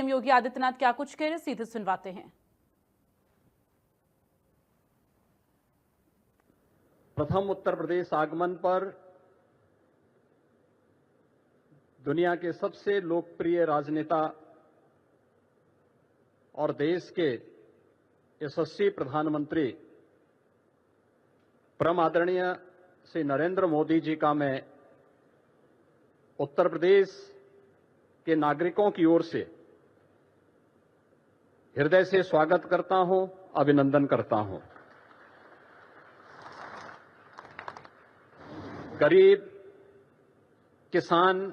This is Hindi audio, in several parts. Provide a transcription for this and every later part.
सीएम योगी आदित्यनाथ क्या कुछ कह रहे, सीधे सुनवाते हैं। प्रथम उत्तर प्रदेश आगमन पर दुनिया के सबसे लोकप्रिय राजनेता और देश के यशस्वी प्रधानमंत्री परम आदरणीय श्री नरेंद्र मोदी जी का मैं उत्तर प्रदेश के नागरिकों की ओर से हृदय से स्वागत करता हूं, अभिनंदन करता हूं। गरीब, किसान,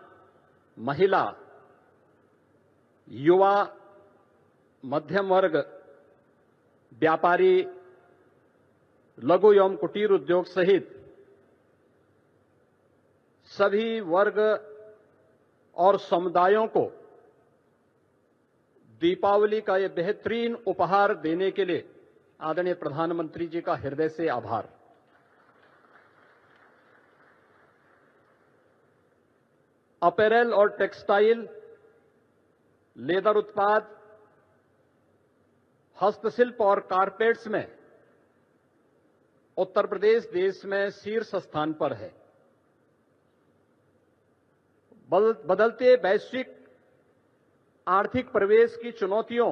महिला, युवा, मध्यम वर्ग, व्यापारी, लघु एवं कुटीर उद्योग सहित सभी वर्ग और समुदायों को दीपावली का यह बेहतरीन उपहार देने के लिए आदरणीय प्रधानमंत्री जी का हृदय से आभार। अपैरल और टेक्सटाइल, लेदर उत्पाद, हस्तशिल्प और कारपेट्स में उत्तर प्रदेश देश में शीर्ष स्थान पर है। बदलते वैश्विक आर्थिक परिवेश की चुनौतियों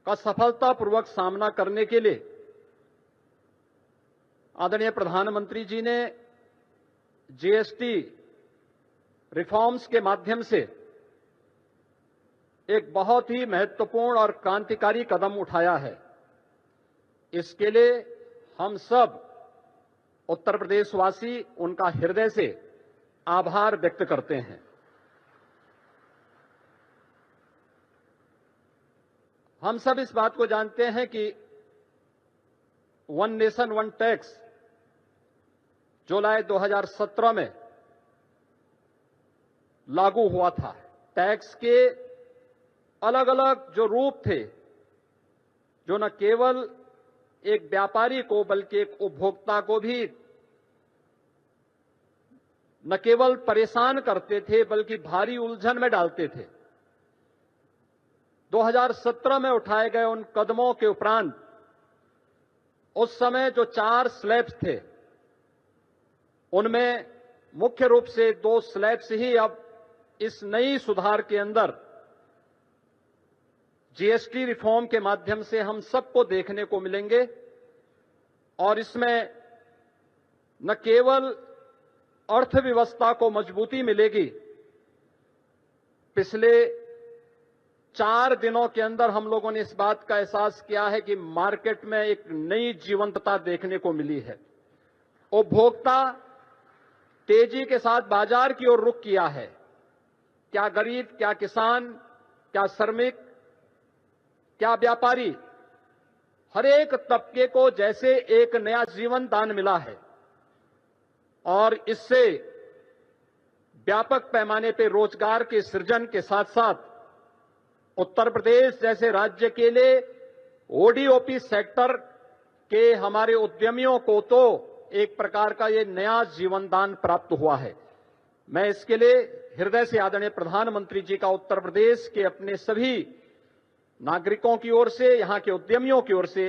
का सफलतापूर्वक सामना करने के लिए आदरणीय प्रधानमंत्री जी ने जीएसटी रिफॉर्म्स के माध्यम से एक बहुत ही महत्वपूर्ण और क्रांतिकारी कदम उठाया है। इसके लिए हम सब उत्तर प्रदेशवासी उनका हृदय से आभार व्यक्त करते हैं। हम सब इस बात को जानते हैं कि वन नेशन वन टैक्स जुलाई 2017 में लागू हुआ था। टैक्स के अलग अलग जो रूप थे, जो न केवल एक व्यापारी को बल्कि एक उपभोक्ता को भी न केवल परेशान करते थे बल्कि भारी उलझन में डालते थे। 2017 में उठाए गए उन कदमों के उपरांत उस समय जो 4 स्लैब्स थे, उनमें मुख्य रूप से 2 स्लैब्स ही अब इस नई सुधार के अंदर जीएसटी रिफॉर्म के माध्यम से हम सबको देखने को मिलेंगे। और इसमें न केवल अर्थव्यवस्था को मजबूती मिलेगी, पिछले 4 दिनों के अंदर हम लोगों ने इस बात का एहसास किया है कि मार्केट में एक नई जीवंतता देखने को मिली है। उपभोक्ता तेजी के साथ बाजार की ओर रुख किया है। क्या गरीब, क्या किसान, क्या श्रमिक, क्या व्यापारी, हर एक तबके को जैसे एक नया जीवन दान मिला है और इससे व्यापक पैमाने पर रोजगार के सृजन के साथ साथ उत्तर प्रदेश जैसे राज्य के लिए ओडीओपी सेक्टर के हमारे उद्यमियों को तो एक प्रकार का ये नया जीवनदान प्राप्त हुआ है। मैं इसके लिए हृदय से आदरणीय प्रधानमंत्री जी का उत्तर प्रदेश के अपने सभी नागरिकों की ओर से, यहां के उद्यमियों की ओर से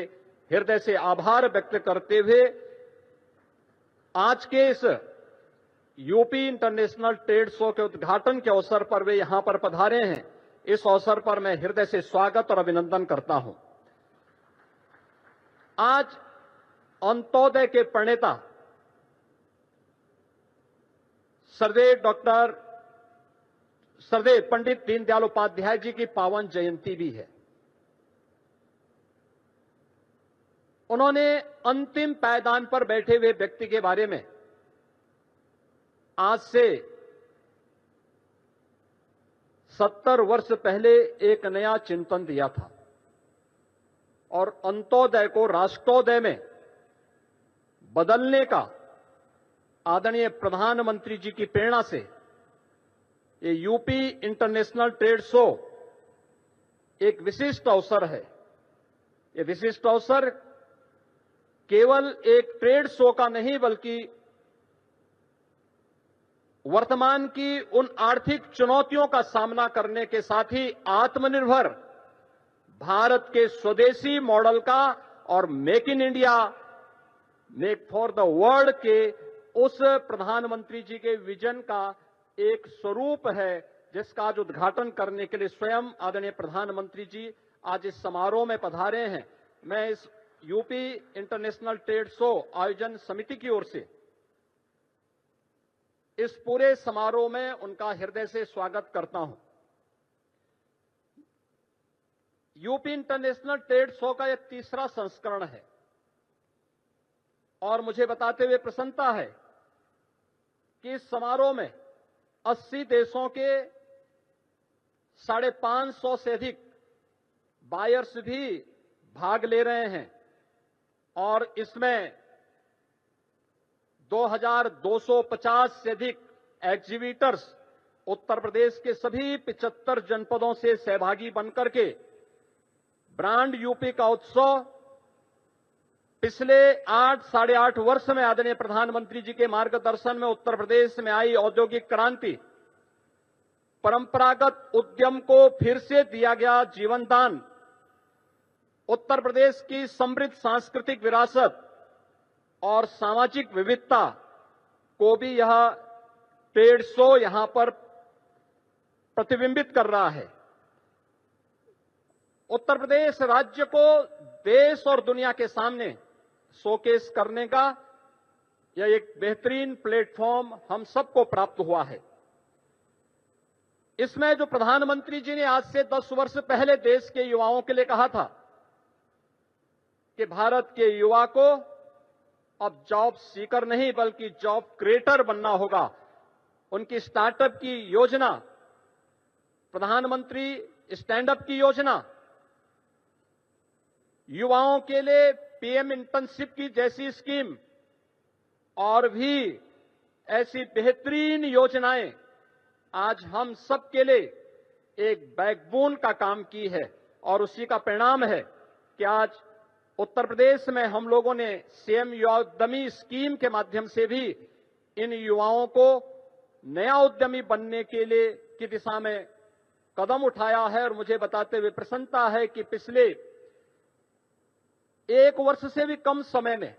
हृदय से आभार व्यक्त करते हुए आज के इस यूपी इंटरनेशनल ट्रेड शो के उद्घाटन के अवसर पर वे यहां पर पधारे हैं। इस अवसर पर मैं हृदय से स्वागत और अभिनंदन करता हूं। आज अंत्योदय के प्रणेता सरदेव पंडित दीनदयाल उपाध्याय जी की पावन जयंती भी है। उन्होंने अंतिम पायदान पर बैठे हुए व्यक्ति के बारे में आज से 70 वर्ष पहले एक नया चिंतन दिया था और अंत्योदय को राष्ट्रोदय में बदलने का आदरणीय प्रधानमंत्री जी की प्रेरणा से ये यूपी इंटरनेशनल ट्रेड शो एक विशिष्ट अवसर है। ये विशिष्ट अवसर केवल एक ट्रेड शो का नहीं बल्कि वर्तमान की उन आर्थिक चुनौतियों का सामना करने के साथ ही आत्मनिर्भर भारत के स्वदेशी मॉडल का और make in India, make for the world के उस प्रधानमंत्री जी के विजन का एक स्वरूप है, जिसका आज उद्घाटन करने के लिए स्वयं आदरणीय प्रधानमंत्री जी आज इस समारोह में पधारे हैं। मैं इस यूपी इंटरनेशनल ट्रेड शो आयोजन समिति की ओर से इस पूरे समारोह में उनका हृदय से स्वागत करता हूं। यूपी इंटरनेशनल ट्रेड शो का यह तीसरा संस्करण है और मुझे बताते हुए प्रसन्नता है कि इस समारोह में 80 देशों के 550 से अधिक बायर्स भी भाग ले रहे हैं और इसमें 2250 से अधिक एग्जीबिटर्स उत्तर प्रदेश के सभी 75 जनपदों से सहभागी बनकर के ब्रांड यूपी का उत्सव पिछले 8-8.5 वर्ष में आदरणीय प्रधानमंत्री जी के मार्गदर्शन में उत्तर प्रदेश में आई औद्योगिक क्रांति, परंपरागत उद्यम को फिर से दिया गया जीवन दान, उत्तर प्रदेश की समृद्ध सांस्कृतिक विरासत और सामाजिक विविधता को भी यह ट्रेड शो यहां पर प्रतिबिंबित कर रहा है। उत्तर प्रदेश राज्य को देश और दुनिया के सामने शोकेस करने का यह एक बेहतरीन प्लेटफॉर्म हम सबको प्राप्त हुआ है। इसमें जो प्रधानमंत्री जी ने आज से 10 वर्ष पहले देश के युवाओं के लिए कहा था कि भारत के युवा को अब जॉब सीकर नहीं बल्कि जॉब क्रिएटर बनना होगा, उनकी स्टार्टअप की योजना, प्रधानमंत्री स्टैंड अप की योजना, युवाओं के लिए पीएम इंटर्नशिप की जैसी स्कीम और भी ऐसी बेहतरीन योजनाएं आज हम सब के लिए एक बैकबोन का काम की है और उसी का परिणाम है कि आज उत्तर प्रदेश में हम लोगों ने सीएम युवा उद्यमी स्कीम के माध्यम से भी इन युवाओं को नया उद्यमी बनने के लिए की दिशा में कदम उठाया है। और मुझे बताते हुए प्रसन्नता है कि पिछले 1 वर्ष से भी कम समय में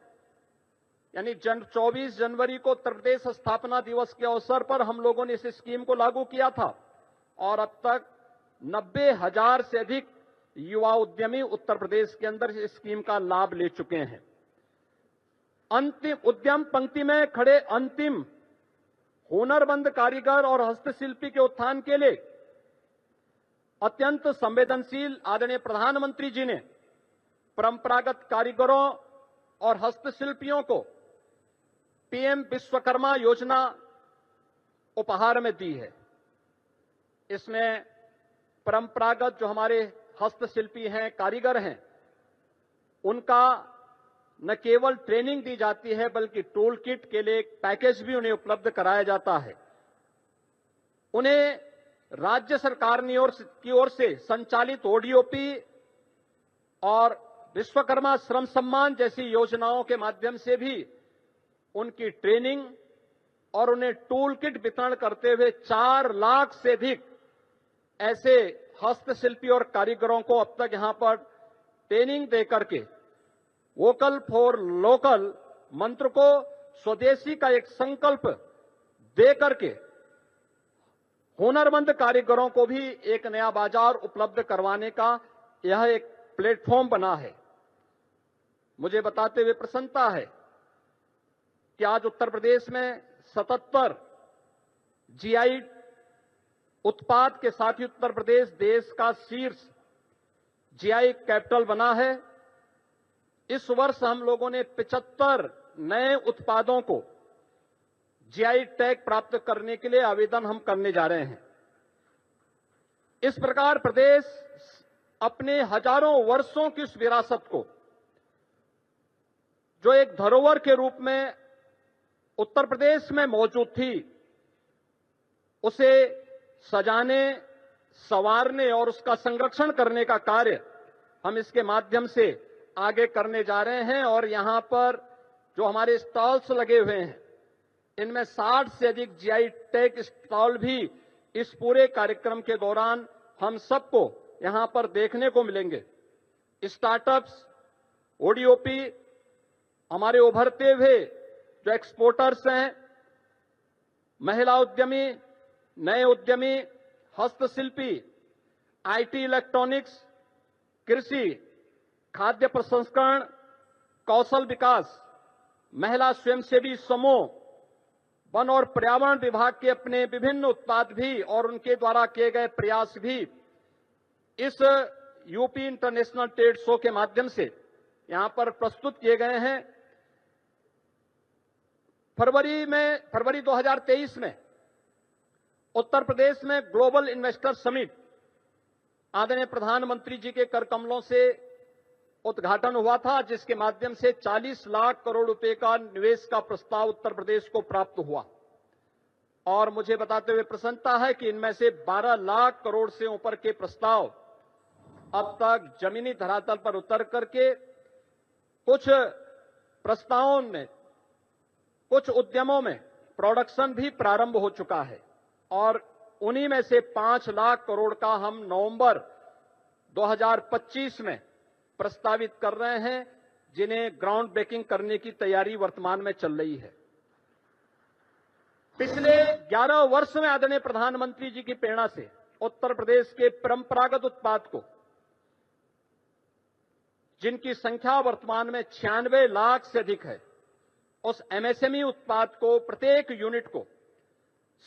यानी 24 जनवरी को उत्तर प्रदेश स्थापना दिवस के अवसर पर हम लोगों ने इस स्कीम को लागू किया था और अब तक 90,000 से अधिक युवा उद्यमी उत्तर प्रदेश के अंदर इस स्कीम का लाभ ले चुके हैं। अंतिम उद्यम पंक्ति में खड़े अंतिम हुनरमंद कारीगर और हस्तशिल्पी के उत्थान के लिए अत्यंत संवेदनशील आदरणीय प्रधानमंत्री जी ने परंपरागत कारीगरों और हस्तशिल्पियों को पीएम विश्वकर्मा योजना उपहार में दी है। इसमें परंपरागत जो हमारे हस्तशिल्पी हैं, कारीगर हैं, उनका न केवल ट्रेनिंग दी जाती है बल्कि टूल किट के लिए एक पैकेज भी उन्हें उपलब्ध कराया जाता है। उन्हें राज्य सरकार की ओर से संचालित ओडीओपी और विश्वकर्मा श्रम सम्मान जैसी योजनाओं के माध्यम से भी उनकी ट्रेनिंग और उन्हें टूल किट वितरण करते हुए 4 लाख से अधिक ऐसे हस्तशिल्पी और कारीगरों को अब तक यहां पर ट्रेनिंग देकर के वोकल फॉर लोकल मंत्र को स्वदेशी का एक संकल्प देकर के हुनरमंद कारीगरों को भी एक नया बाजार उपलब्ध करवाने का यह एक प्लेटफॉर्म बना है। मुझे बताते हुए प्रसन्नता है कि आज उत्तर प्रदेश में 77 जीआई उत्पाद के साथ ही उत्तर प्रदेश देश का शीर्ष जीआई कैपिटल बना है। इस वर्ष हम लोगों ने 75 नए उत्पादों को जीआई टैग प्राप्त करने के लिए आवेदन हम करने जा रहे हैं। इस प्रकार प्रदेश अपने हजारों वर्षों की उस विरासत को जो एक धरोहर के रूप में उत्तर प्रदेश में मौजूद थी, उसे सजाने, संवारने और उसका संरक्षण करने का कार्य हम इसके माध्यम से आगे करने जा रहे हैं। और यहां पर जो हमारे स्टॉल्स लगे हुए हैं इनमें 60 से अधिक जीआई टैग स्टॉल भी इस पूरे कार्यक्रम के दौरान हम सबको यहां पर देखने को मिलेंगे। स्टार्टअप्स, ओडीओपी, हमारे उभरते हुए जो एक्सपोर्टर्स हैं, महिला उद्यमी, नए उद्यमी, हस्तशिल्पी, आईटी, इलेक्ट्रॉनिक्स, कृषि, खाद्य प्रसंस्करण, कौशल विकास, महिला स्वयंसेवी समूह, वन और पर्यावरण विभाग के अपने विभिन्न उत्पाद भी और उनके द्वारा किए गए प्रयास भी इस यूपी इंटरनेशनल ट्रेड शो के माध्यम से यहां पर प्रस्तुत किए गए हैं। फरवरी 2023 में उत्तर प्रदेश में ग्लोबल इन्वेस्टर समिट आदरणीय प्रधानमंत्री जी के कर कमलों से उद्घाटन हुआ था, जिसके माध्यम से 40 लाख करोड़ रुपए का निवेश का प्रस्ताव उत्तर प्रदेश को प्राप्त हुआ। और मुझे बताते हुए प्रसन्नता है कि इनमें से 12 लाख करोड़ से ऊपर के प्रस्ताव अब तक जमीनी धरातल पर उतर करके कुछ प्रस्तावों में, कुछ उद्यमों में प्रोडक्शन भी प्रारंभ हो चुका है और उन्हीं में से 5 लाख करोड़ का हम नवंबर 2025 में प्रस्तावित कर रहे हैं, जिन्हें ग्राउंड ब्रेकिंग करने की तैयारी वर्तमान में चल रही है। पिछले 11 वर्ष में आदरणीय प्रधानमंत्री जी की प्रेरणा से उत्तर प्रदेश के परंपरागत उत्पाद को, जिनकी संख्या वर्तमान में 96 लाख से अधिक है, उस एमएसएमई उत्पाद को, प्रत्येक यूनिट को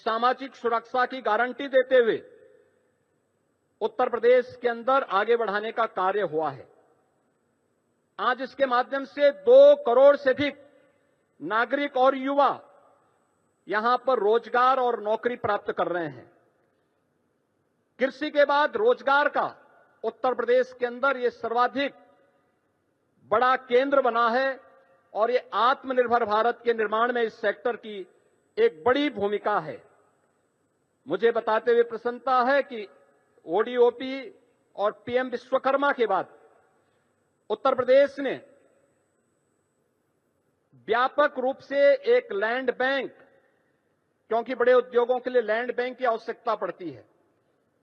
सामाजिक सुरक्षा की गारंटी देते हुए उत्तर प्रदेश के अंदर आगे बढ़ाने का कार्य हुआ है। आज इसके माध्यम से 2 करोड़ से अधिक नागरिक और युवा यहां पर रोजगार और नौकरी प्राप्त कर रहे हैं। कृषि के बाद रोजगार का उत्तर प्रदेश के अंदर ये सर्वाधिक बड़ा केंद्र बना है और ये आत्मनिर्भर भारत के निर्माण में इस सेक्टर की एक बड़ी भूमिका है। मुझे बताते हुए प्रसन्नता है कि ओडीओपी और पीएम विश्वकर्मा के बाद उत्तर प्रदेश ने व्यापक रूप से एक लैंड बैंक, क्योंकि बड़े उद्योगों के लिए लैंड बैंक की आवश्यकता पड़ती है,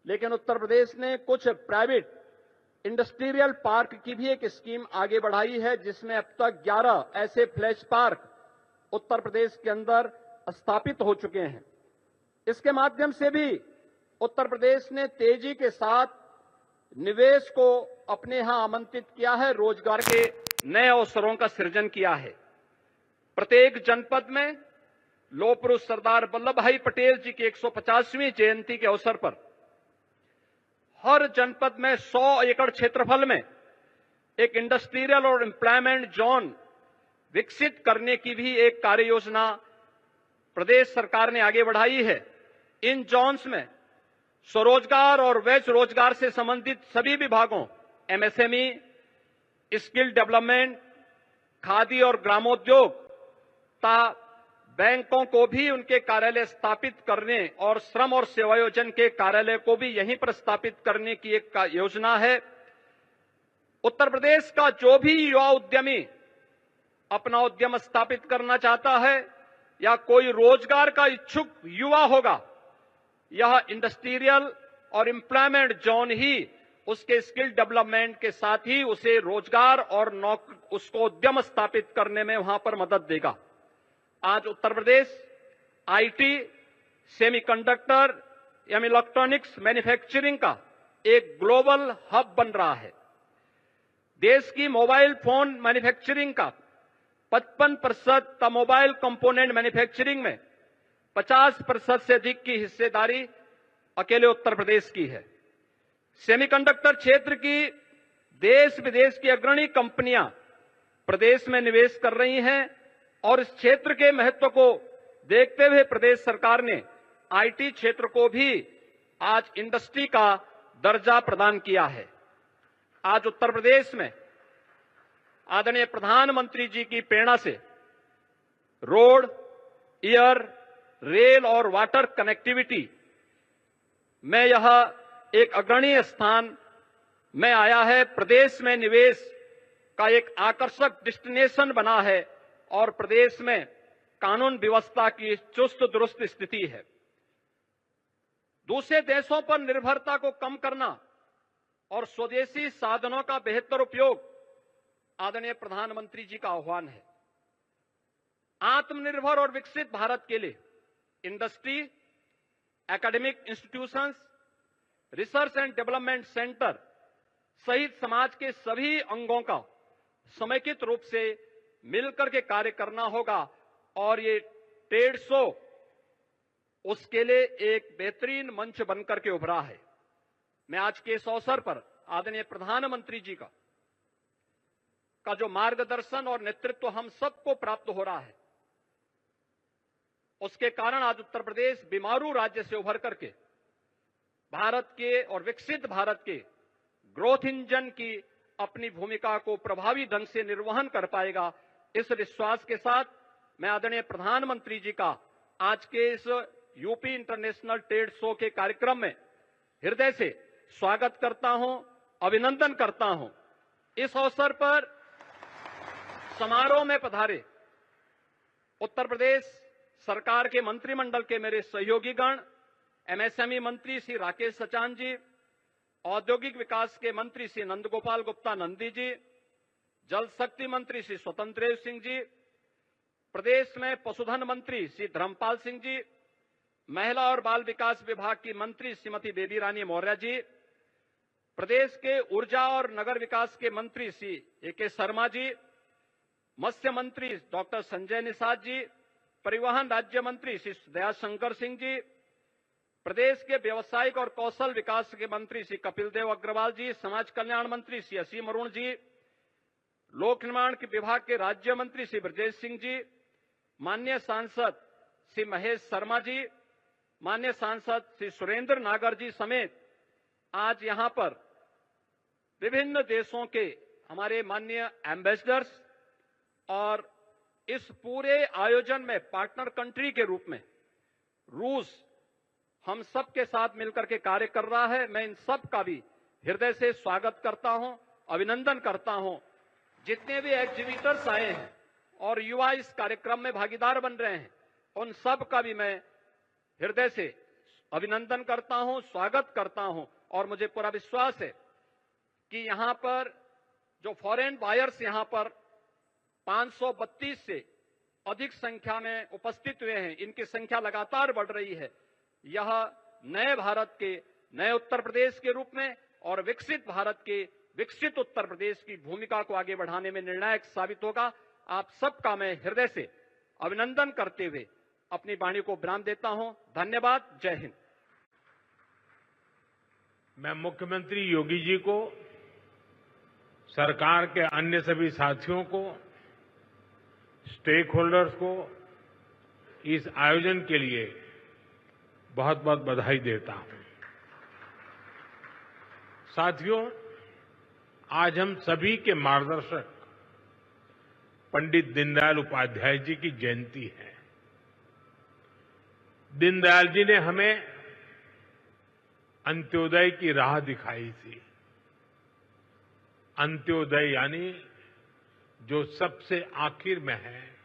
लेकिन उत्तर प्रदेश ने कुछ प्राइवेट इंडस्ट्रियल पार्क की भी एक स्कीम आगे बढ़ाई है, जिसमें अब तक 11 ऐसे फ्लैश पार्क उत्तर प्रदेश के अंदर स्थापित हो चुके हैं। इसके माध्यम से भी उत्तर प्रदेश ने तेजी के साथ निवेश को अपने यहां आमंत्रित किया है, रोजगार के नए अवसरों का सृजन किया है। प्रत्येक जनपद में लौह पुरुष सरदार वल्लभ भाई पटेल जी की 150वीं जयंती के अवसर पर हर जनपद में 100 एकड़ क्षेत्रफल में एक इंडस्ट्रियल और एम्प्लॉयमेंट जोन विकसित करने की भी एक कार्य योजना प्रदेश सरकार ने आगे बढ़ाई है। इन जोन्स में स्वरोजगार और वैश्य रोजगार से संबंधित सभी विभागों, एमएसएमई, स्किल डेवलपमेंट, खादी और ग्रामोद्योग तथा बैंकों को भी उनके कार्यालय स्थापित करने और श्रम और सेवायोजन के कार्यालय को भी यहीं पर स्थापित करने की एक योजना है। उत्तर प्रदेश का जो भी युवा उद्यमी अपना उद्यम स्थापित करना चाहता है या कोई रोजगार का इच्छुक युवा होगा, यह इंडस्ट्रियल और एम्प्लॉयमेंट जोन ही उसके स्किल डेवलपमेंट के साथ ही उसे रोजगार और उसको उद्यम स्थापित करने में वहां पर मदद देगा। आज उत्तर प्रदेश आईटी, सेमीकंडक्टर या इलेक्ट्रॉनिक्स मैन्युफैक्चरिंग का एक ग्लोबल हब बन रहा है। देश की मोबाइल फोन मैन्युफैक्चरिंग का 55% मोबाइल कंपोनेंट मैन्युफैक्चरिंग में 50% से अधिक की हिस्सेदारी अकेले उत्तर प्रदेश की है। सेमीकंडक्टर क्षेत्र की देश विदेश की अग्रणी कंपनियां प्रदेश में निवेश कर रही हैं और इस क्षेत्र के महत्व को देखते हुए प्रदेश सरकार ने आईटी क्षेत्र को भी आज इंडस्ट्री का दर्जा प्रदान किया है। आज उत्तर प्रदेश में आदरणीय प्रधानमंत्री जी की प्रेरणा से रोड, एयर, रेल और वाटर कनेक्टिविटी में यह एक अग्रणी स्थान में आया है। प्रदेश में निवेश का एक आकर्षक डेस्टिनेशन बना है और प्रदेश में कानून व्यवस्था की चुस्त दुरुस्त स्थिति है। दूसरे देशों पर निर्भरता को कम करना और स्वदेशी साधनों का बेहतर उपयोग आदरणीय प्रधानमंत्री जी का आह्वान है। आत्मनिर्भर और विकसित भारत के लिए industry, academic institutions, research and development centre सहित समाज के सभी अंगों का समेकित रूप से मिलकर के कार्य करना होगा और ये ट्रेड शो उसके लिए एक बेहतरीन मंच बनकर के उभरा है। मैं आज के इस अवसर पर आदरणीय प्रधानमंत्री जी का जो मार्गदर्शन और नेतृत्व हम सबको प्राप्त हो रहा है, उसके कारण आज उत्तर प्रदेश बीमारू राज्य से उभर करके भारत के और विकसित भारत के ग्रोथ इंजन की अपनी भूमिका को प्रभावी ढंग से निर्वहन कर पाएगा। इस विश्वास के साथ मैं आदरणीय प्रधानमंत्री जी का आज के इस यूपी इंटरनेशनल ट्रेड शो के कार्यक्रम में हृदय से स्वागत करता हूं, अभिनंदन करता हूं। इस अवसर पर समारोह में पधारे उत्तर प्रदेश सरकार के मंत्रिमंडल के मेरे सहयोगीगण, एमएसएमई मंत्री श्री राकेश सचान जी, औद्योगिक विकास के मंत्री श्री नंदगोपाल गुप्ता नंदी जी, जल शक्ति मंत्री श्री स्वतंत्र देव सिंह जी, प्रदेश में पशुधन मंत्री श्री धर्मपाल सिंह जी, महिला और बाल विकास विभाग की मंत्री श्रीमती बेबी रानी मौर्य जी, प्रदेश के ऊर्जा और नगर विकास के मंत्री श्री ए.के. शर्मा जी, मत्स्य मंत्री डॉक्टर संजय निषाद जी, परिवहन राज्य मंत्री श्री दयाशंकर सिंह जी, प्रदेश के व्यवसायिक और कौशल विकास के मंत्री श्री कपिल देव अग्रवाल जी, समाज कल्याण मंत्री श्री असीम अरुण जी, लोक निर्माण के विभाग के राज्य मंत्री श्री ब्रजेश सिंह जी, माननीय सांसद श्री महेश शर्मा जी, माननीय सांसद श्री सुरेंद्र नागर जी समेत आज यहां पर विभिन्न देशों के हमारे माननीय एम्बेसडर्स और इस पूरे आयोजन में पार्टनर कंट्री के रूप में रूस हम सब के साथ मिलकर के कार्य कर रहा है। मैं इन सब का भी हृदय से स्वागत करता हूं, अभिनंदन करता हूं। जितने भी एग्जीबिटर्स आए हैं और युवा इस कार्यक्रम में भागीदार बन रहे हैं, उन सब का भी मैं हृदय से अभिनंदन करता हूं, स्वागत करता हूं। और मुझे पूरा विश्वास है कि यहां पर जो फॉरेन बायर्स यहां पर 532 से अधिक संख्या में उपस्थित हुए हैं, इनकी संख्या लगातार बढ़ रही है। यह नए भारत के, नए उत्तर प्रदेश के रूप में और विकसित भारत के विकसित उत्तर प्रदेश की भूमिका को आगे बढ़ाने में निर्णायक साबित होगा। आप सबका मैं हृदय से अभिनंदन करते हुए अपनी वाणी को विराम देता हूं। धन्यवाद। जय हिंद। मैं मुख्यमंत्री योगी जी को, सरकार के अन्य सभी साथियों को, स्टेक होल्डर्स को इस आयोजन के लिए बहुत बहुत बधाई देता हूं। साथियों, आज हम सभी के मार्गदर्शक पंडित दीनदयाल उपाध्याय जी की जयंती है। दीनदयाल जी ने हमें अंत्योदय की राह दिखाई थी। अंत्योदय यानी जो सबसे आखिर में है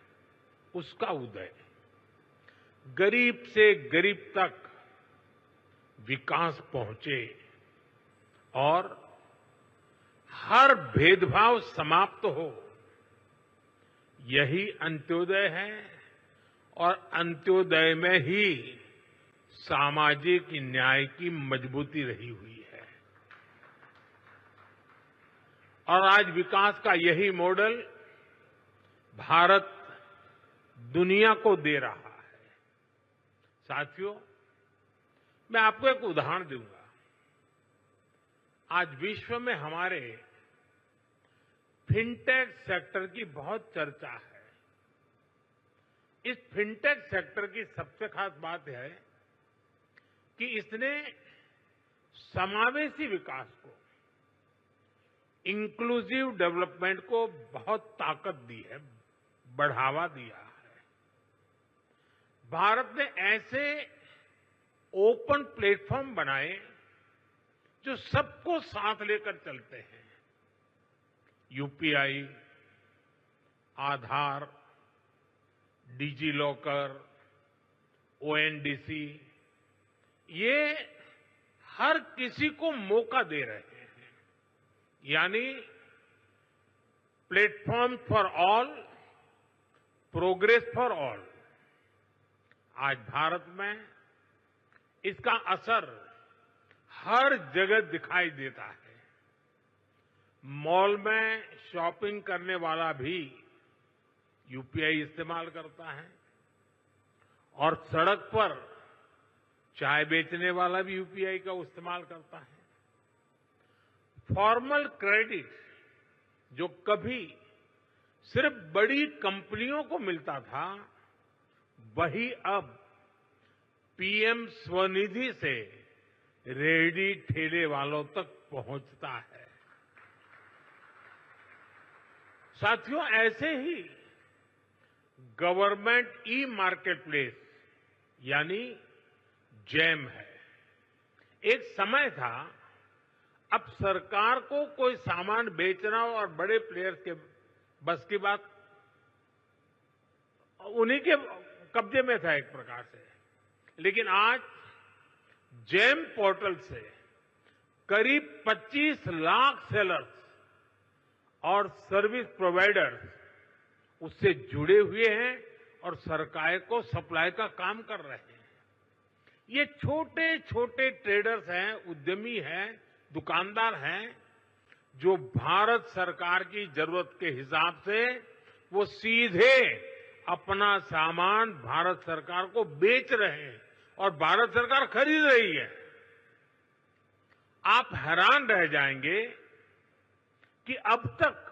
उसका उदय। गरीब से गरीब तक विकास पहुंचे और हर भेदभाव समाप्त हो, यही अंत्योदय है। और अंत्योदय में ही सामाजिक न्याय की मजबूती रही हुई है। और आज विकास का यही मॉडल भारत दुनिया को दे रहा है। साथियों, मैं आपको एक उदाहरण दूंगा। आज विश्व में हमारे फिनटेक सेक्टर की बहुत चर्चा है। इस फिनटेक सेक्टर की सबसे खास बात है कि इसने समावेशी विकास को, इंक्लूसिव डेवलपमेंट को बहुत ताकत दी है, बढ़ावा दिया है। भारत ने ऐसे ओपन प्लेटफॉर्म बनाए जो सबको साथ लेकर चलते हैं। यूपीआई, आधार, डिजी लॉकर, ओएनडीसी, ये हर किसी को मौका दे रहे हैं। यानी platform for all, progress for all. आज भारत में इसका असर हर जगह दिखाई देता है। मॉल में शॉपिंग करने वाला भी यूपीआई इस्तेमाल करता है और सड़क पर चाय बेचने वाला भी यूपीआई का इस्तेमाल करता है। फॉर्मल क्रेडिट जो कभी सिर्फ बड़ी कंपनियों को मिलता था, वही अब पीएम स्वनिधि से रेहड़ी ठेले वालों तक पहुंचता है। साथियों, ऐसे ही गवर्नमेंट ई मार्केटप्लेस यानी जैम है। एक समय था, अब सरकार को कोई सामान बेचना और बड़े प्लेयर्स के बस की बात, उन्हीं के कब्जे में था एक प्रकार से। लेकिन आज जैम पोर्टल से करीब 25 लाख सेलर्स और सर्विस प्रोवाइडर्स उससे जुड़े हुए हैं और सरकार को सप्लाई का काम कर रहे हैं। ये छोटे छोटे ट्रेडर्स हैं, उद्यमी हैं, दुकानदार हैं, जो भारत सरकार की जरूरत के हिसाब से वो सीधे अपना सामान भारत सरकार को बेच रहे हैं और भारत सरकार खरीद रही है। आप हैरान रह जाएंगे कि अब तक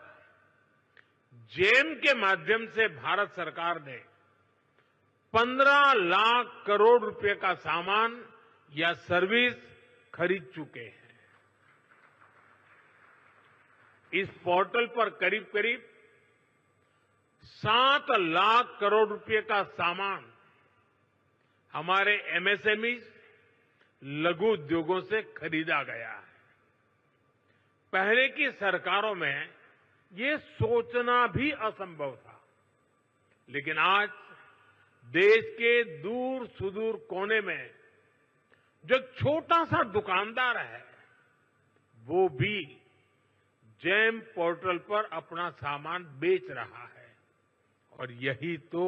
जेम के माध्यम से भारत सरकार ने 15 लाख करोड़ रुपए का सामान या सर्विस खरीद चुके हैं। इस पोर्टल पर करीब करीब 7 लाख करोड़ रुपए का सामान हमारे एमएसएमई लघु उद्योगों से खरीदा गया है। पहले की सरकारों में ये सोचना भी असंभव था, लेकिन आज देश के दूर सुदूर कोने में जो छोटा सा दुकानदार है, वो भी जैम पोर्टल पर अपना सामान बेच रहा है। और यही तो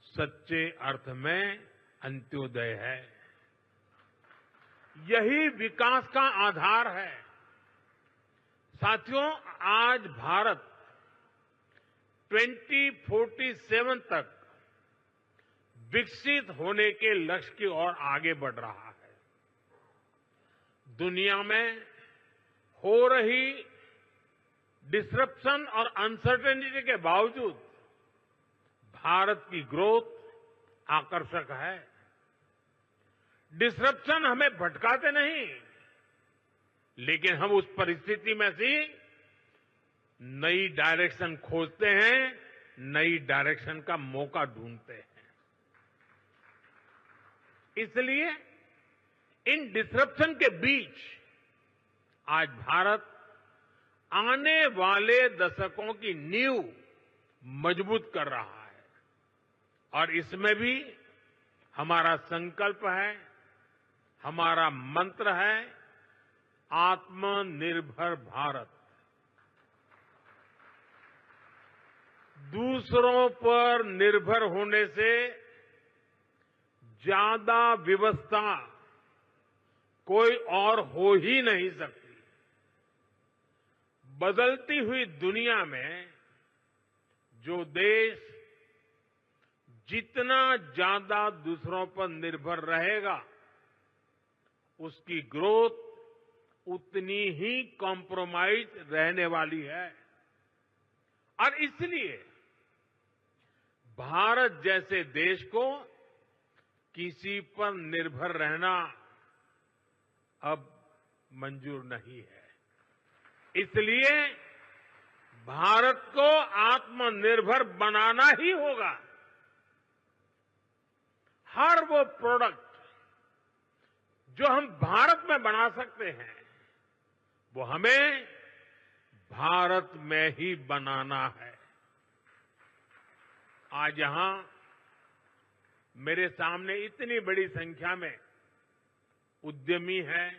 सच्चे अर्थ में अंत्योदय है, यही विकास का आधार है। साथियों, आज भारत 2047 तक विकसित होने के लक्ष्य की ओर आगे बढ़ रहा है। दुनिया में हो रही डिसरप्शन और अनसर्टेनिटी के बावजूद भारत की ग्रोथ आकर्षक है। डिसरप्शन हमें भटकाते नहीं, लेकिन हम उस परिस्थिति में से नई डायरेक्शन खोजते हैं, नई डायरेक्शन का मौका ढूंढते हैं। इसलिए इन डिसरप्शन के बीच आज भारत आने वाले दशकों की नींव मजबूत कर रहा है और इसमें भी हमारा संकल्प है, हमारा मंत्र है आत्मनिर्भर भारत। दूसरों पर निर्भर होने से ज्यादा व्यवस्था कोई और हो ही नहीं सकती। बदलती हुई दुनिया में जो देश जितना ज्यादा दूसरों पर निर्भर रहेगा, उसकी ग्रोथ उतनी ही कॉम्प्रोमाइज रहने वाली है। और इसलिए भारत जैसे देश को किसी पर निर्भर रहना अब मंजूर नहीं है। इसलिए भारत को आत्मनिर्भर बनाना ही होगा। हर वो प्रोडक्ट जो हम भारत में बना सकते हैं, वो हमें भारत में ही बनाना है। आज यहां मेरे सामने इतनी बड़ी संख्या में उद्यमी हैं,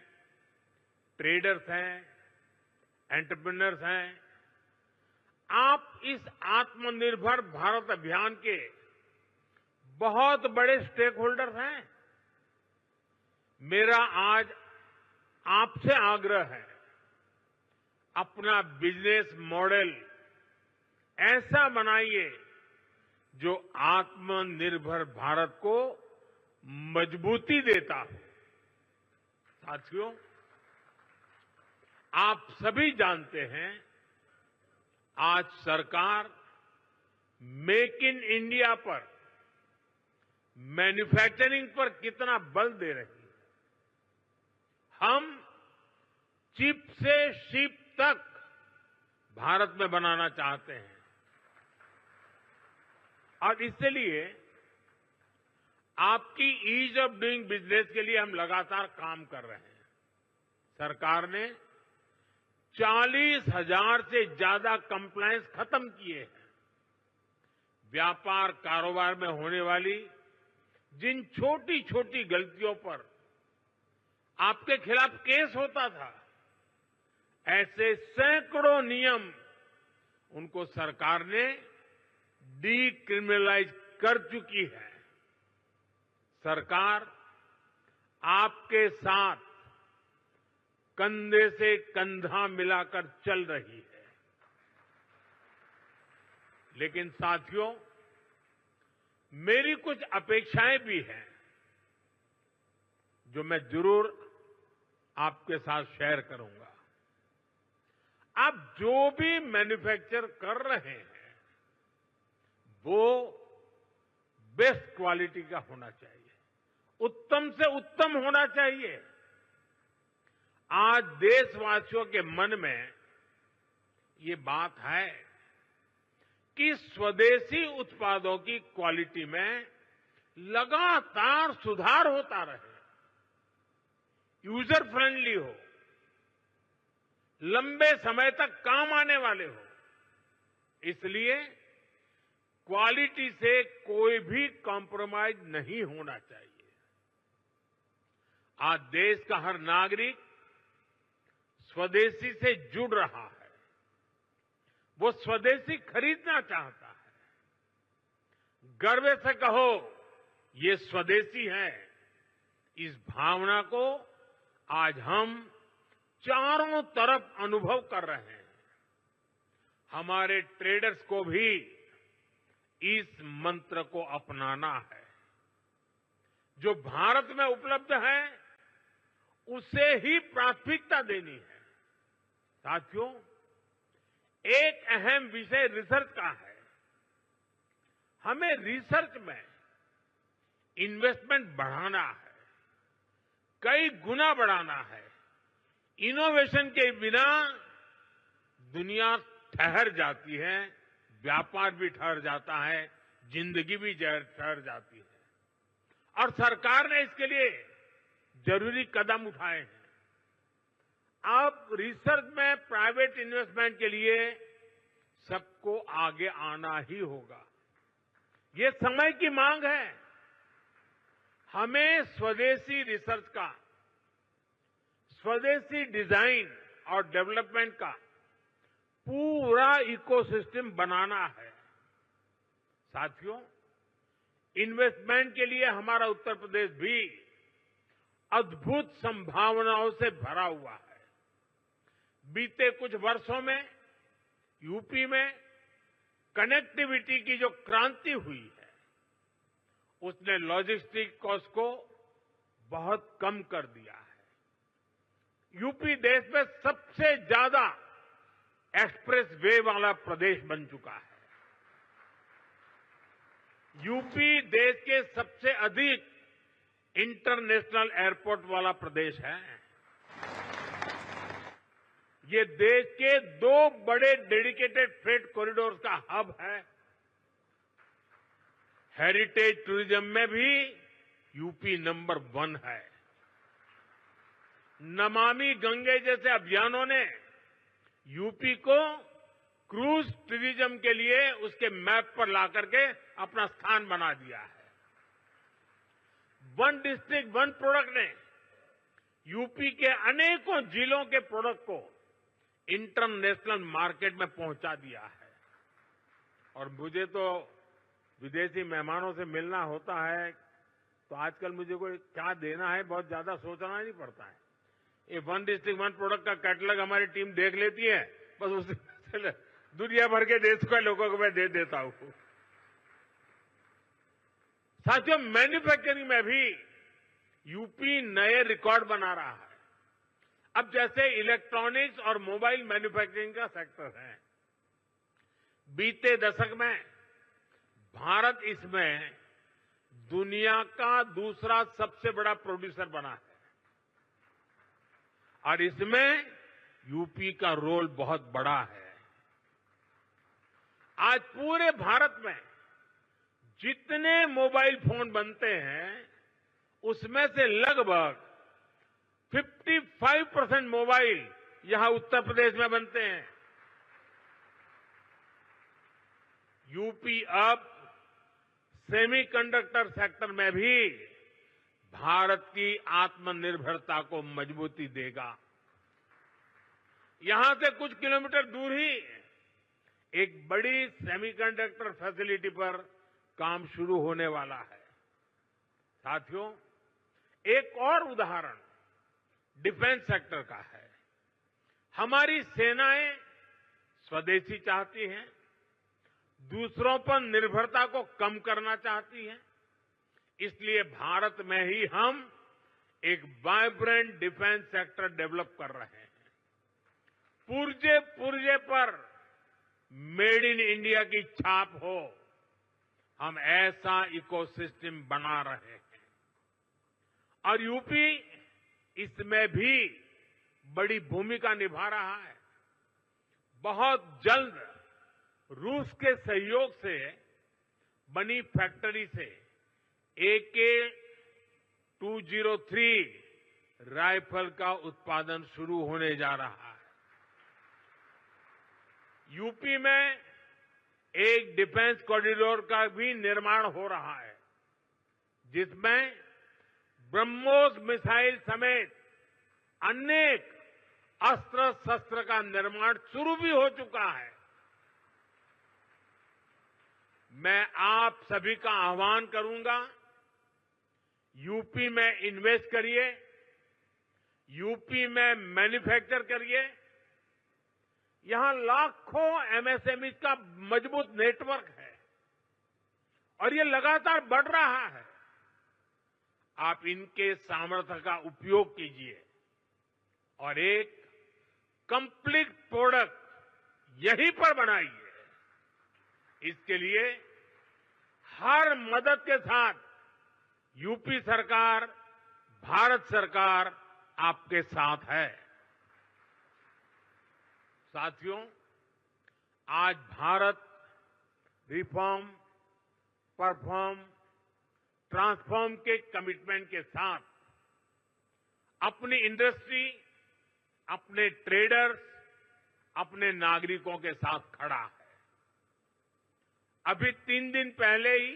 ट्रेडर्स हैं, एंटरप्रेन्योर्स हैं। आप इस आत्मनिर्भर भारत अभियान के बहुत बड़े स्टेक होल्डर्स हैं। मेरा आज आपसे आग्रह है, अपना बिजनेस मॉडल ऐसा बनाइए जो आत्मनिर्भर भारत को मजबूती देता हो। साथियों, आप सभी जानते हैं, आज सरकार मेक इन इंडिया पर, मैन्युफैक्चरिंग पर कितना बल दे रही है। हम चिप से शिप तक भारत में बनाना चाहते हैं और इसलिए आपकी ईज ऑफ डूइंग बिजनेस के लिए हम लगातार काम कर रहे हैं। सरकार ने 40,000 से ज्यादा कंप्लायंस खत्म किए हैं। व्यापार कारोबार में होने वाली जिन छोटी छोटी गलतियों पर आपके खिलाफ केस होता था, ऐसे सैकड़ों नियम उनको सरकार ने डीक्रिमिनलाइज कर चुकी है। सरकार आपके साथ कंधे से कंधा मिलाकर चल रही है। लेकिन साथियों, मेरी कुछ अपेक्षाएं भी हैं जो मैं जरूर आपके साथ शेयर करूंगा। आप जो भी मैन्युफैक्चर कर रहे हैं वो बेस्ट क्वालिटी का होना चाहिए, उत्तम से उत्तम होना चाहिए। आज देशवासियों के मन में ये बात है कि स्वदेशी उत्पादों की क्वालिटी में लगातार सुधार होता रहे, यूजर फ्रेंडली हो, लंबे समय तक काम आने वाले हो। इसलिए क्वालिटी से कोई भी कॉम्प्रोमाइज नहीं होना चाहिए। आज देश का हर नागरिक स्वदेशी से जुड़ रहा है, वो स्वदेशी खरीदना चाहता है। गर्व से कहो ये स्वदेशी है। इस भावना को आज हम चारों तरफ अनुभव कर रहे हैं। हमारे ट्रेडर्स को भी इस मंत्र को अपनाना है। जो भारत में उपलब्ध है उसे ही प्राथमिकता देनी है। साथियों, एक अहम विषय रिसर्च का है। हमें रिसर्च में इन्वेस्टमेंट बढ़ाना है, कई गुना बढ़ाना है। इनोवेशन के बिना दुनिया ठहर जाती है, व्यापार भी ठहर जाता है, जिंदगी भी ठहर जाती है। और सरकार ने इसके लिए जरूरी कदम उठाए हैं। अब रिसर्च में प्राइवेट इन्वेस्टमेंट के लिए सबको आगे आना ही होगा। ये समय की मांग है। हमें स्वदेशी रिसर्च का, स्वदेशी डिजाइन और डेवलपमेंट का पूरा इकोसिस्टम बनाना है। साथियों, इन्वेस्टमेंट के लिए हमारा उत्तर प्रदेश भी अद्भुत संभावनाओं से भरा हुआ है। बीते कुछ वर्षों में यूपी में कनेक्टिविटी की जो क्रांति हुई है, उसने लॉजिस्टिक कॉस्ट को बहुत कम कर दिया है। यूपी देश में सबसे ज्यादा एक्सप्रेस वे वाला प्रदेश बन चुका है। यूपी देश के सबसे अधिक इंटरनेशनल एयरपोर्ट वाला प्रदेश है। ये देश के 2 बड़े डेडिकेटेड फ्रेट कॉरिडोर का हब है। हेरिटेज टूरिज्म में भी यूपी नंबर 1 है। नमामि गंगे जैसे अभियानों ने यूपी को क्रूज टूरिज्म के लिए उसके मैप पर ला करके अपना स्थान बना दिया है। वन डिस्ट्रिक्ट वन प्रोडक्ट ने यूपी के अनेकों जिलों के प्रोडक्ट को इंटरनेशनल मार्केट में पहुंचा दिया है। और मुझे तो विदेशी मेहमानों से मिलना होता है तो आजकल मुझे कोई क्या देना है बहुत ज्यादा सोचना नहीं पड़ता है। ये वन डिस्ट्रिक्ट वन प्रोडक्ट का कैटलॉग हमारी टीम देख लेती है, बस उससे दुनिया भर के देश के लोगों को मैं दे देता हूं। साथियों, मैन्युफैक्चरिंग में भी यूपी नए रिकॉर्ड बना रहा है। अब जैसे इलेक्ट्रॉनिक्स और मोबाइल मैन्युफैक्चरिंग का सेक्टर है, बीते दशक में भारत इसमें दुनिया का दूसरा सबसे बड़ा प्रोड्यूसर बना है और इसमें यूपी का रोल बहुत बड़ा है। आज पूरे भारत में जितने मोबाइल फोन बनते हैं उसमें से लगभग 55% मोबाइल यहां उत्तर प्रदेश में बनते हैं। यूपी अब सेमीकंडक्टर सेक्टर में भी भारत की आत्मनिर्भरता को मजबूती देगा। यहां से कुछ किलोमीटर दूर ही एक बड़ी सेमीकंडक्टर फैसिलिटी पर काम शुरू होने वाला है। साथियों, एक और उदाहरण डिफेंस सेक्टर का है। हमारी सेनाएं स्वदेशी चाहती हैं, दूसरों पर निर्भरता को कम करना चाहती हैं। इसलिए भारत में ही हम एक वाइब्रेंट डिफेंस सेक्टर डेवलप कर रहे हैं। पुर्जे पुर्जे पर मेड इन इंडिया की छाप हो, हम ऐसा इकोसिस्टम बना रहे हैं और यूपी इसमें भी बड़ी भूमिका निभा रहा है। बहुत जल्द रूस के सहयोग से बनी फैक्ट्री से AK-203 राइफल का उत्पादन शुरू होने जा रहा है। यूपी में एक डिफेंस कॉरिडोर का भी निर्माण हो रहा है, जिसमें ब्रह्मोस मिसाइल समेत अनेक अस्त्र शस्त्र का निर्माण शुरू भी हो चुका है। मैं आप सभी का आह्वान करूंगा, यूपी में इन्वेस्ट करिए, यूपी में मैन्युफैक्चर करिए। यहां लाखों एमएसएमई का मजबूत नेटवर्क है और ये लगातार बढ़ रहा है। आप इनके सामर्थ्य का उपयोग कीजिए और एक कंप्लीट प्रोडक्ट यहीं पर बनाइए। इसके लिए हर मदद के साथ यूपी सरकार, भारत सरकार आपके साथ है। साथियों, आज भारत रिफॉर्म, परफॉर्म, ट्रांसफॉर्म के कमिटमेंट के साथ अपनी इंडस्ट्री, अपने ट्रेडर्स, अपने नागरिकों के साथ खड़ा है। अभी 3 दिन पहले ही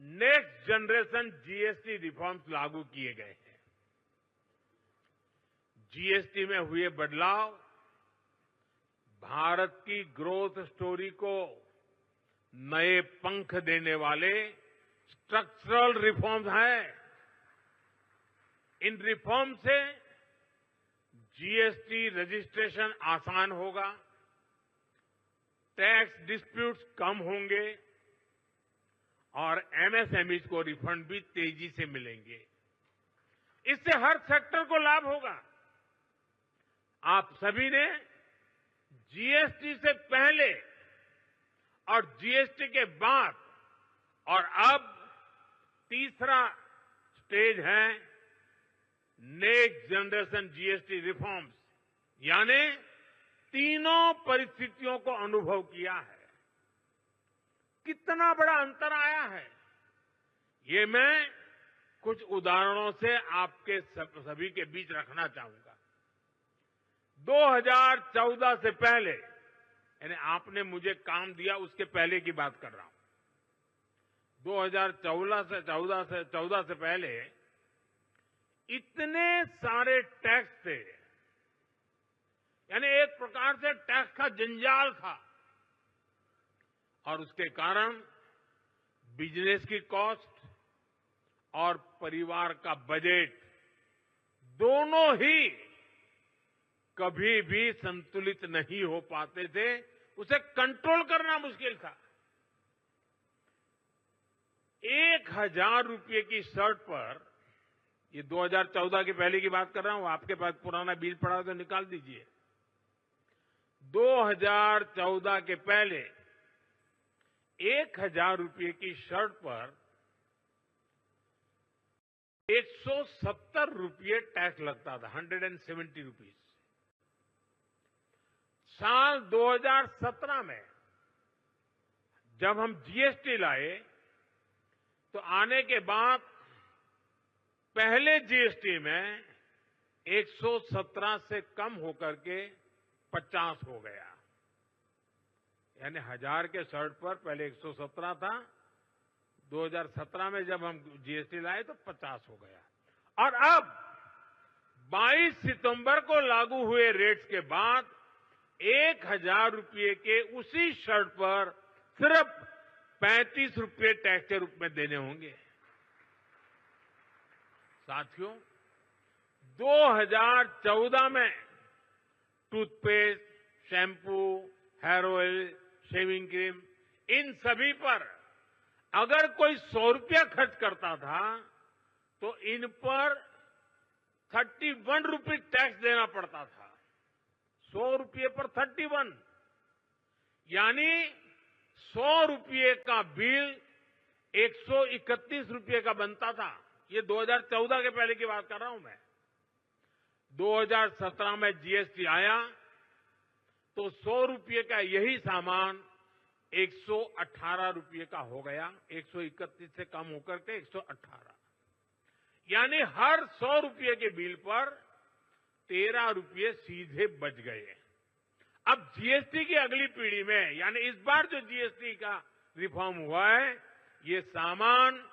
नेक्स्ट जनरेशन जीएसटी रिफॉर्म्स लागू किए गए हैं। जीएसटी में हुए बदलाव भारत की ग्रोथ स्टोरी को नए पंख देने वाले स्ट्रक्चरल रिफॉर्म्स हैं। इन रिफॉर्म से जीएसटी रजिस्ट्रेशन आसान होगा, टैक्स डिस्प्यूट्स कम होंगे और एमएसएमईज को रिफंड भी तेजी से मिलेंगे। इससे हर सेक्टर को लाभ होगा। आप सभी ने जीएसटी से पहले और जीएसटी के बाद और अब तीसरा स्टेज है नेक्स्ट जनरेशन जीएसटी रिफॉर्म्स, यानी तीनों परिस्थितियों को अनुभव किया है। कितना बड़ा अंतर आया है, ये मैं कुछ उदाहरणों से आपके सभी के बीच रखना चाहूंगा। 2014 से पहले यानी आपने मुझे काम दिया उसके पहले की बात कर रहा हूं। 2014 से पहले इतने सारे टैक्स थे, यानी एक प्रकार से टैक्स का जंजाल था, और उसके कारण बिजनेस की कॉस्ट और परिवार का बजट दोनों ही कभी भी संतुलित नहीं हो पाते थे। उसे कंट्रोल करना मुश्किल था। 1,000 रुपये की शर्ट पर, ये 2014 के पहले की बात कर रहा हूं, आपके पास पुराना बिल पड़ा तो निकाल दीजिए। 2014 के पहले 1,000 रुपये की शर्ट पर 170 रुपये टैक्स लगता था, 170 रुपीज। साल 2017 में जब हम जीएसटी लाए तो आने के बाद पहले जीएसटी में 117 से कम होकर के 50 हो गया। यानी 1,000 के शर्ट पर पहले 117 था, 2017 में जब हम जीएसटी लाए तो 50 हो गया। और अब 22 सितंबर को लागू हुए रेट्स के बाद 1,000 रुपये के उसी शर्ट पर सिर्फ 35 रुपये टैक्स के रूप में देने होंगे। साथियों, 2014 में toothpaste, shampoo, hair oil, shaving cream, इन सभी पर अगर कोई 100 रुपया खर्च करता था तो इन पर 31 रुपये टैक्स देना पड़ता था। 100 रुपये पर 31, यानी 100 रुपये का बिल 131 रुपये का बनता था। ये 2014 के पहले की बात कर रहा हूं मैं। 2017 में जीएसटी आया तो 100 रुपये का यही सामान 118 रुपये का हो गया, 131 से कम होकर के 118। यानी हर 100 रुपये के बिल पर 13 रुपये सीधे बच गए। अब जीएसटी की अगली पीढ़ी में, यानी इस बार जो जीएसटी का रिफॉर्म हुआ है, ये सामान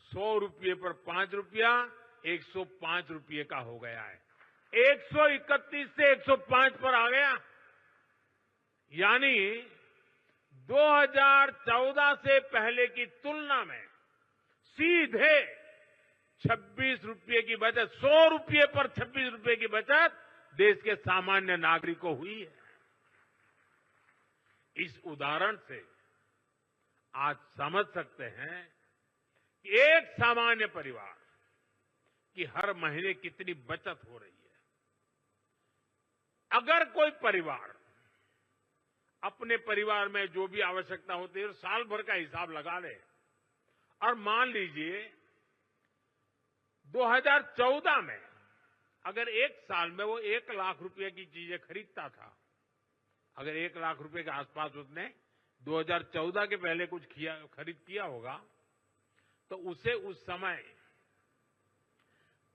100 रुपये पर 5 रुपया 105 रुपये का हो गया है। 131 से 105 पर आ गया। यानी 2014 से पहले की तुलना में सीधे 26 रुपये की बचत, 100 रुपये पर 26 रुपये की बचत देश के सामान्य नागरिक को हुई है। इस उदाहरण से आज समझ सकते हैं कि एक सामान्य परिवार की हर महीने कितनी बचत हो रही है। अगर कोई परिवार अपने परिवार में जो भी आवश्यकता होती है साल भर का हिसाब लगा ले, और मान लीजिए 2014 में अगर एक साल में वो 1 लाख रुपए की चीजें खरीदता था, अगर 1 लाख रुपए के आसपास उसने 2014 के पहले कुछ खरीद किया होगा, तो उसे उस समय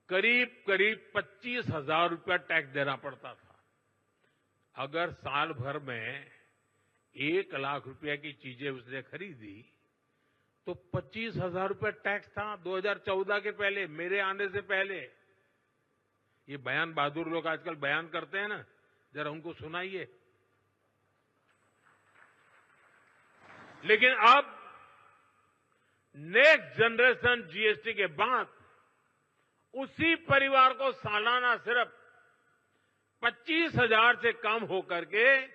करीब 25,000 रुपया टैक्स देना पड़ता था। अगर साल भर में 1 लाख रुपए की चीजें उसने खरीदी तो 25,000 रुपये टैक्स था 2014 के पहले, मेरे आने से पहले। ये बयान बहादुर लोग आजकल बयान करते हैं ना, जरा उनको सुनाइए। लेकिन अब नेक्स्ट जनरेशन जीएसटी के बाद उसी परिवार को सालाना सिर्फ 25,000 से कम होकर के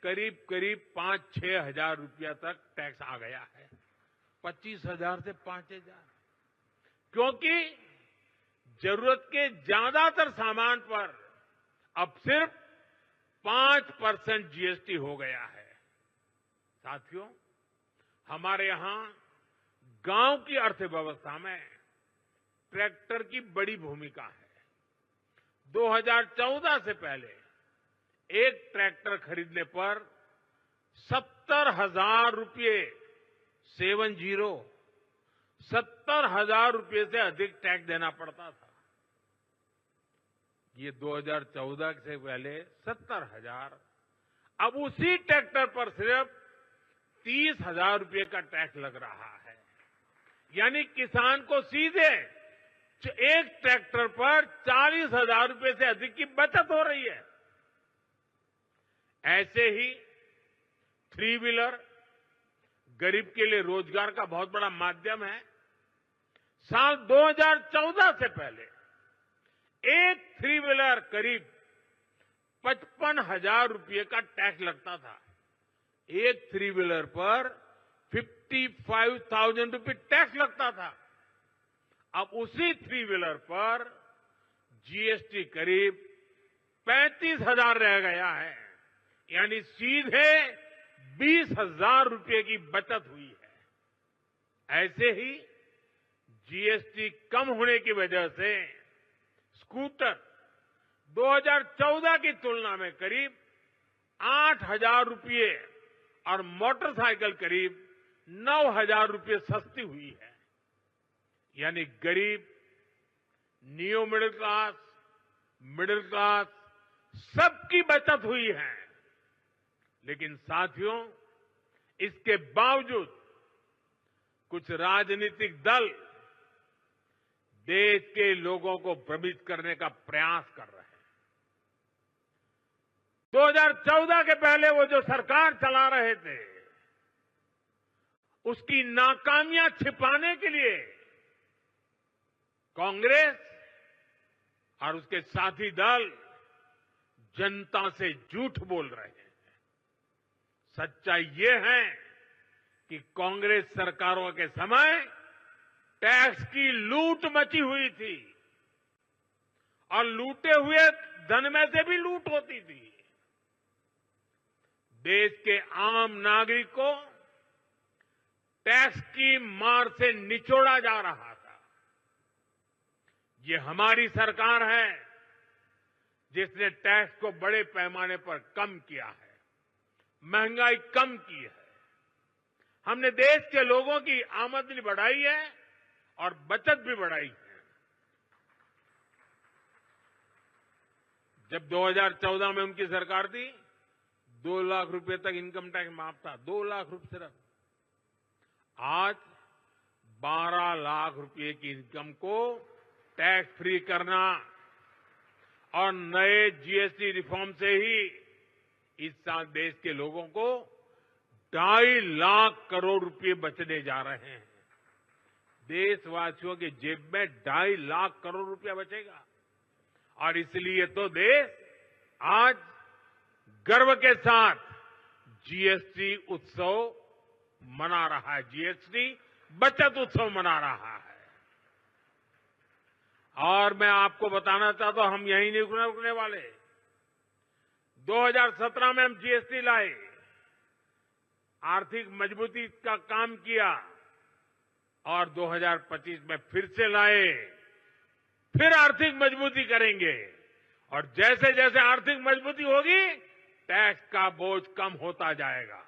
करीब 5-6 हजार रुपया तक टैक्स आ गया है। 25,000 से 5,000, क्योंकि जरूरत के ज्यादातर सामान पर अब सिर्फ 5% जीएसटी हो गया है। साथियों, हमारे यहां गांव की अर्थव्यवस्था में ट्रैक्टर की बड़ी भूमिका है। 2014 से पहले एक ट्रैक्टर खरीदने पर 70,000 रुपये 70,000 रुपये से अधिक टैक्स देना पड़ता था। ये 2014 से पहले 70,000, अब उसी ट्रैक्टर पर सिर्फ 30,000 रुपये का टैक्स लग रहा है। यानी किसान को सीधे एक ट्रैक्टर पर 40,000 रुपये से अधिक की बचत हो रही है। ऐसे ही 3 व्हीलर गरीब के लिए रोजगार का बहुत बड़ा माध्यम है। साल 2014 से पहले एक 3 व्हीलर करीब 55,000 रुपये का टैक्स लगता था। एक 3 व्हीलर पर 55,000 रुपये टैक्स लगता था। अब उसी 3 व्हीलर पर जीएसटी करीब 35,000 रह गया है। यानी सीधे 20,000 रुपये की बचत हुई है। ऐसे ही जीएसटी कम होने की वजह से स्कूटर 2014 की तुलना में करीब 8,000 रुपये और मोटरसाइकिल करीब 9,000 रुपये सस्ती हुई है। यानी गरीब, नियो मिडिल क्लास सबकी बचत हुई है। लेकिन साथियों, इसके बावजूद कुछ राजनीतिक दल देश के लोगों को भ्रमित करने का प्रयास कर रहे हैं। 2014 के पहले वो जो सरकार चला रहे थे, उसकी नाकामियां छिपाने के लिए कांग्रेस और उसके साथी दल जनता से झूठ बोल रहे हैं। सच्चाई ये है कि कांग्रेस सरकारों के समय टैक्स की लूट मची हुई थी और लूटे हुए धन में से भी लूट होती थी। देश के आम नागरिक को टैक्स की मार से निचोड़ा जा रहा था। ये हमारी सरकार है जिसने टैक्स को बड़े पैमाने पर कम किया है, महंगाई कम की है। हमने देश के लोगों की आमदनी बढ़ाई है और बचत भी बढ़ाई है। जब 2014 में उनकी सरकार थी, 2 लाख रुपए तक इनकम टैक्स माफ था, 2 लाख रुपए सिर्फ। आज 12 लाख रुपए की इनकम को टैक्स फ्री करना और नए जीएसटी रिफॉर्म से ही इस साल देश के लोगों को 2.5 लाख करोड़ रुपए बचने जा रहे हैं। देशवासियों की जेब में 2.5 लाख करोड़ रुपया बचेगा। और इसलिए तो देश आज गर्व के साथ जीएसटी उत्सव मना रहा है, जीएसटी बचत उत्सव मना रहा है। और मैं आपको बताना चाहता हूं, हम यहीं नहीं रुकने वाले। 2017 में हम जीएसटी लाए, आर्थिक मजबूती का काम किया और 2025 में फिर से लाए, फिर आर्थिक मजबूती करेंगे। और जैसे जैसे आर्थिक मजबूती होगी, टैक्स का बोझ कम होता जाएगा।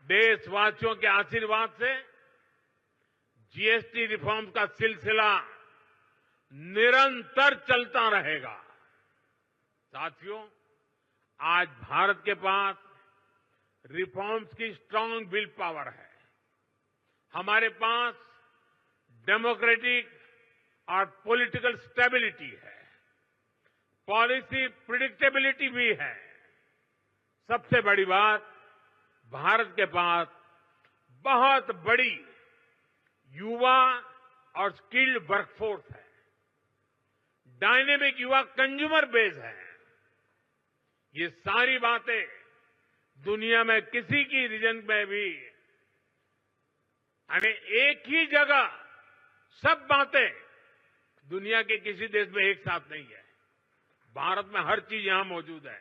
देशवासियों के आशीर्वाद से जीएसटी रिफॉर्म का सिलसिला निरंतर चलता रहेगा। साथियों, आज भारत के पास रिफॉर्म्स की स्ट्रांग विल पावर है। हमारे पास डेमोक्रेटिक और पॉलिटिकल स्टेबिलिटी है, पॉलिसी प्रिडिक्टेबिलिटी भी है। सबसे बड़ी बात, भारत के पास बहुत बड़ी युवा और स्किल्ड वर्कफोर्स है, डायनेमिक युवा कंज्यूमर बेस है। ये सारी बातें दुनिया में किसी की रीजन में भी, यानी एक ही जगह सब बातें दुनिया के किसी देश में एक साथ नहीं है। भारत में हर चीज यहां मौजूद है।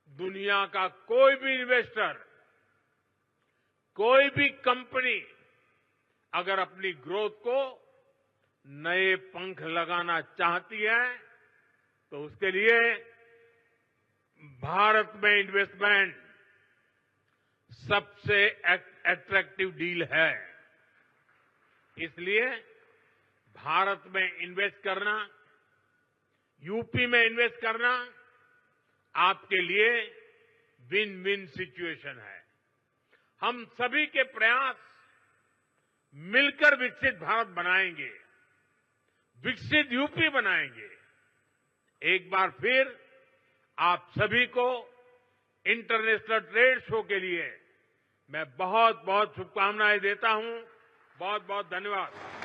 दुनिया का कोई भी इन्वेस्टर, कोई भी कंपनी अगर अपनी ग्रोथ को नए पंख लगाना चाहती है तो उसके लिए भारत में इन्वेस्टमेंट सबसे अट्रैक्टिव डील है। इसलिए भारत में इन्वेस्ट करना यूपी में इन्वेस्ट करना आपके लिए विन विन सिचुएशन है। हम सभी के प्रयास मिलकर विकसित भारत बनाएंगे, विकसित यूपी बनाएंगे। एक बार फिर आप सभी को इंटरनेशनल ट्रेड शो के लिए मैं बहुत बहुत शुभकामनाएं देता हूं। बहुत बहुत धन्यवाद।